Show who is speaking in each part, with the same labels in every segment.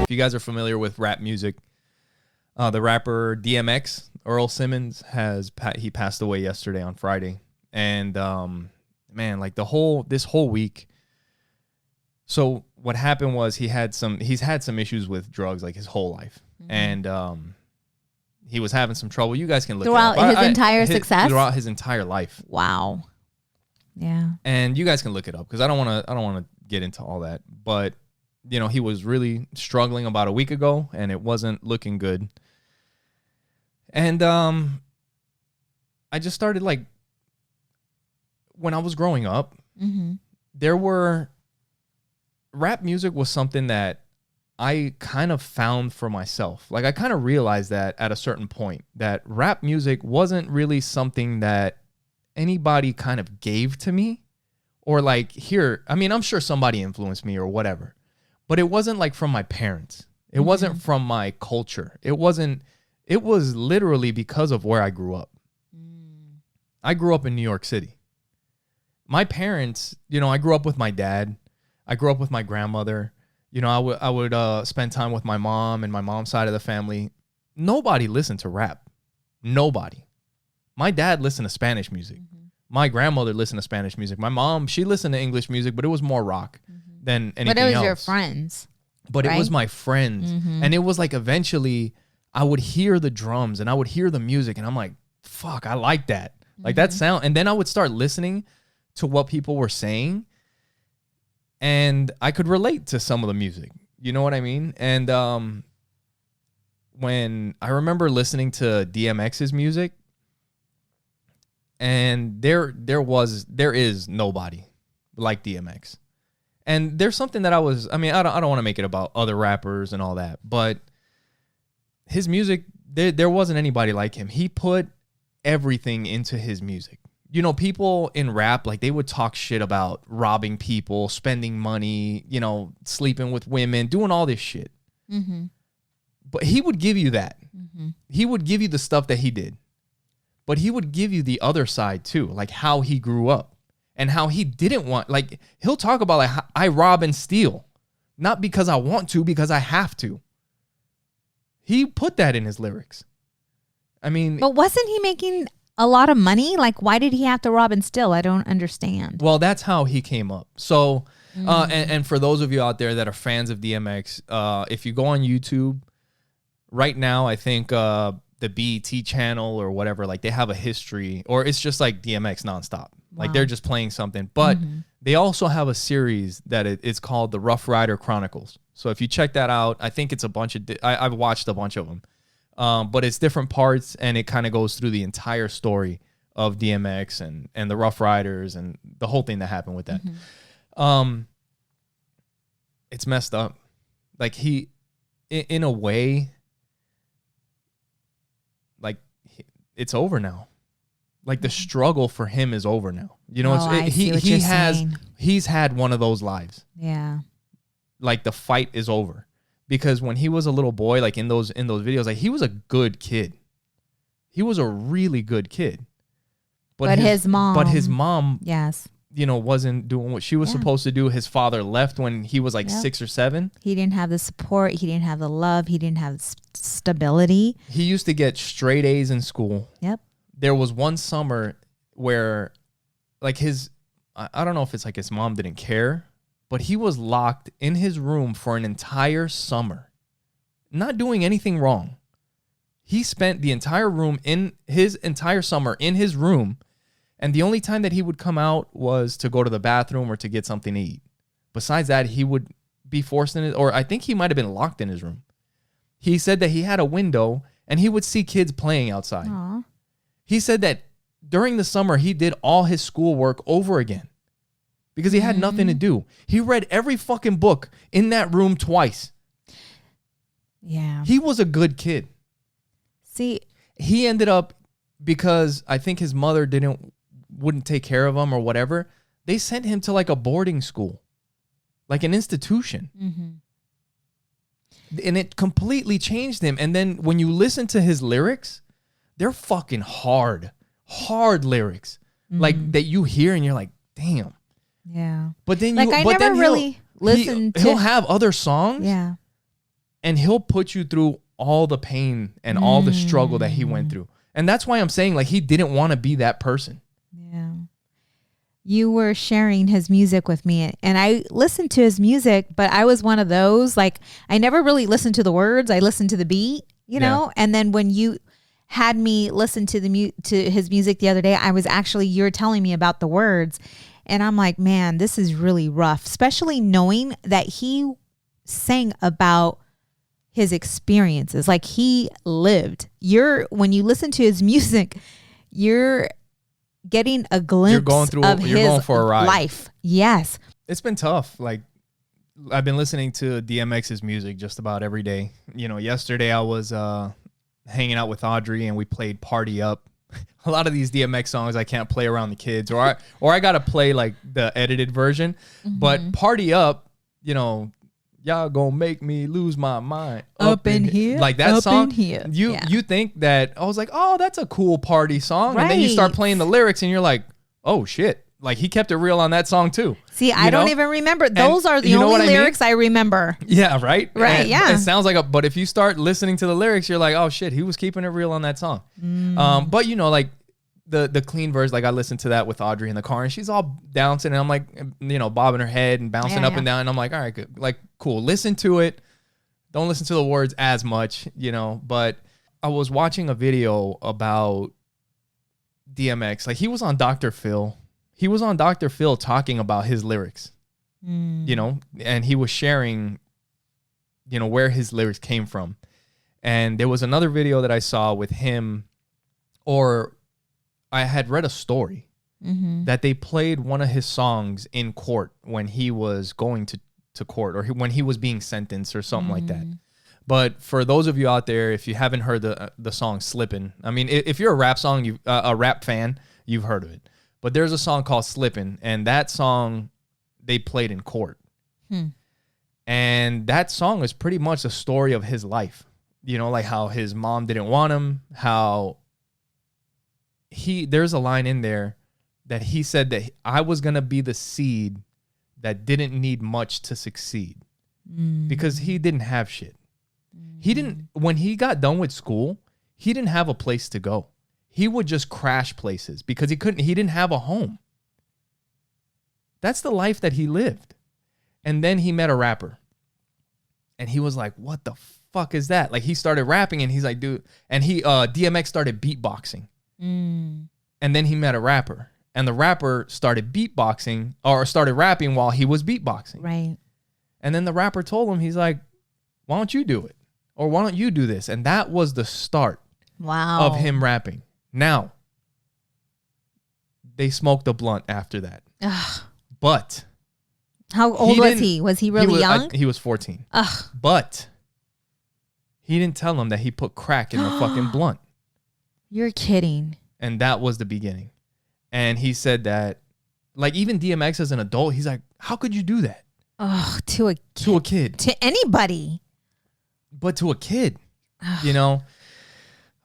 Speaker 1: If you guys are familiar with rap music, the rapper DMX, Earl Simmons, he passed away yesterday on Friday. And man, like this whole week. So what happened was he's had some issues with drugs like his whole life. And he was having some trouble. You guys can look
Speaker 2: throughout
Speaker 1: it up.
Speaker 2: His entire success?
Speaker 1: Throughout his entire life.
Speaker 2: Wow. Yeah.
Speaker 1: And you guys can look it up because I don't want to get into all that. But you know, he was really struggling about a week ago and it wasn't looking good. And I just started like when I was growing up, rap music was something that I kind of found for myself. Like I kind of realized that at a certain point that rap music wasn't really something that anybody kind of gave to me or like here. I mean, I'm sure somebody influenced me or whatever, but it wasn't like from my parents. It wasn't from my culture. It was literally because of where I grew up. I grew up in New York City. My parents, you know, I grew up with my dad. I grew up with my grandmother. You know, I would spend time with my mom and my mom's side of the family. Nobody listened to rap. Nobody. My dad listened to Spanish music. My grandmother listened to Spanish music. My mom, she listened to English music, but it was more rock than anything else.
Speaker 2: But it was your friends.
Speaker 1: But right? It was my friends. And it was like eventually I would hear the drums and I would hear the music and I'm like, fuck, I like that. Like that sound. And then I would start listening to what people were saying. And I could relate to some of the music. You know what I mean? And when I remember listening to DMX's music, and there is nobody like DMX. And there's something that I don't want to make it about other rappers and all that, but his music, there wasn't anybody like him. He put everything into his music. You know, people in rap, like they would talk shit about robbing people, spending money, you know, sleeping with women, doing all this shit. But he would give you that. He would give you the stuff that he did. But he would give you the other side too, like how he grew up and how he didn't want, like he'll talk about like I rob and steal, not because I want to, because I have to. He put that in his lyrics. I mean,
Speaker 2: but wasn't he making a lot of money? Like, why did he have to rob and steal? I don't understand.
Speaker 1: Well, that's how he came up. So, and for those of you out there that are fans of DMX, if you go on YouTube right now, I think the BET channel or whatever, like they have a history, or it's just like DMX nonstop. Wow. Like they're just playing something. But they also have a series that it's called the Rough Rider Chronicles. So if you check that out, I think it's a bunch of, I've watched a bunch of them. But it's different parts, and it kind of goes through the entire story of DMX and the Rough Riders and the whole thing that happened with that. It's messed up. Like he, in a way, like it's over now. Like the struggle for him is over now. You know, he's had one of those lives.
Speaker 2: Yeah.
Speaker 1: Like the fight is over. Because when he was a little boy, like in those videos, like he was a good kid. He was a really good kid.
Speaker 2: But his mom,
Speaker 1: yes, you know, wasn't doing what she was supposed to do. His father left when he was like 6 or 7.
Speaker 2: He didn't have the support. He didn't have the love. He didn't have stability.
Speaker 1: He used to get straight A's in school.
Speaker 2: Yep.
Speaker 1: There was one summer where like I don't know if it's like his mom didn't care, but he was locked in his room for an entire summer, not doing anything wrong. He spent the entire summer in his room, and the only time that he would come out was to go to the bathroom or to get something to eat. Besides that, he would be forced in it, or I think he might have been locked in his room. He said that he had a window, and he would see kids playing outside.
Speaker 2: Aww.
Speaker 1: He said that during the summer, he did all his schoolwork over again. Because he had nothing to do. He read every fucking book in that room twice.
Speaker 2: Yeah.
Speaker 1: He was a good kid.
Speaker 2: See,
Speaker 1: he ended up, because I think his mother wouldn't take care of him or whatever, they sent him to like a boarding school, like an institution. And it completely changed him. And then when you listen to his lyrics, they're fucking hard lyrics. Like that you hear and you're like, damn.
Speaker 2: Yeah.
Speaker 1: But then
Speaker 2: I never really listened to...
Speaker 1: He'll have other songs.
Speaker 2: Yeah.
Speaker 1: and he'll put you through all the pain and all the struggle that he went through. And that's why I'm saying, like, he didn't want to be that person.
Speaker 2: Yeah. You were sharing his music with me, and I listened to his music, but I was one of those, like, I never really listened to the words. I listened to the beat, you know? And then when you had me listen to to his music the other day, you were telling me about the words, and I'm like, man, this is really rough, especially knowing that he sang about his experiences. Like, he lived. When you listen to his music, you're getting a glimpse of his
Speaker 1: going for a ride.
Speaker 2: Life. Yes.
Speaker 1: It's been tough. Like, I've been listening to DMX's music just about every day. You know, yesterday I was hanging out with Audrey and we played Party Up. A lot of these DMX songs I can't play around the kids, or I got to play like the edited version. But Party Up, you know, y'all gonna make me lose my mind
Speaker 2: up in here,
Speaker 1: like that
Speaker 2: up
Speaker 1: song.
Speaker 2: In here.
Speaker 1: You think that I was like, oh, that's a cool party song, and then you start playing the lyrics and you're like, oh shit, like he kept it real on that song too.
Speaker 2: See, I don't even remember. Those are the only lyrics I remember.
Speaker 1: Yeah, right.
Speaker 2: And yeah,
Speaker 1: it sounds like but if you start listening to the lyrics, you're like, oh shit, he was keeping it real on that song. But you know, like the clean verse, like I listened to that with Audrey in the car, and she's all bouncing, and I'm like, you know, bobbing her head and bouncing up and down, and I'm like, all right, good, like cool, listen to it, don't listen to the words as much, you know. But I was watching a video about DMX, like he was on Dr. Phil talking about his lyrics, you know, and he was sharing, you know, where his lyrics came from. And there was another video that I saw with him, or I had read a story that they played one of his songs in court when he was going to court, or when he was being sentenced or something like that. But for those of you out there, if you haven't heard the song Slippin', I mean, if you're a rap song, a rap fan, you've heard of it. But there's a song called Slippin', and that song they played in court. And that song is pretty much the story of his life. You know, like how his mom didn't want him, how there's a line in there that he said that I was going to be the seed that didn't need much to succeed, because he didn't have shit. When he got done with school, he didn't have a place to go. He would just crash places because he didn't have a home. That's the life that he lived. And then he met a rapper, and he was like, what the fuck is that? Like, he started rapping, and he's like, dude, and DMX started beatboxing. And then he met a rapper, and the rapper started beatboxing, or started rapping while he was beatboxing.
Speaker 2: Right.
Speaker 1: And then the rapper told him, he's like, why don't you do it? Or why don't you do this? And that was the start of him rapping. Now, they smoked a blunt after that.
Speaker 2: Ugh.
Speaker 1: But
Speaker 2: how old was he? Was he really young?
Speaker 1: He was 14.
Speaker 2: Ugh.
Speaker 1: But he didn't tell him that he put crack in the fucking blunt.
Speaker 2: You're kidding.
Speaker 1: And that was the beginning. And he said that, like, even DMX as an adult, he's like, how could you do that?
Speaker 2: Oh, to a kid. To anybody.
Speaker 1: But to a kid, you know?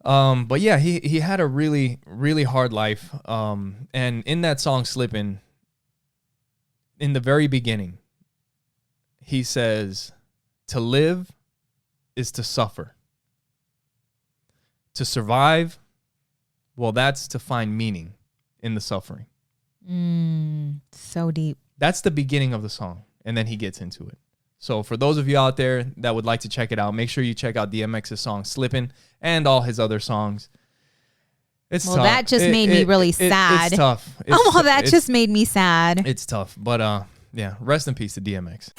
Speaker 1: But yeah, he had a really, really hard life. And in that song, Slippin', in the very beginning, he says, to live is to suffer. To survive, well, that's to find meaning in the suffering.
Speaker 2: So deep.
Speaker 1: That's the beginning of the song. And then he gets into it. So for those of you out there that would like to check it out, make sure you check out DMX's song Slippin' and all his other songs. It's tough.
Speaker 2: That just made me really sad.
Speaker 1: It's tough.
Speaker 2: That just made me sad.
Speaker 1: It's tough. But yeah, rest in peace to DMX.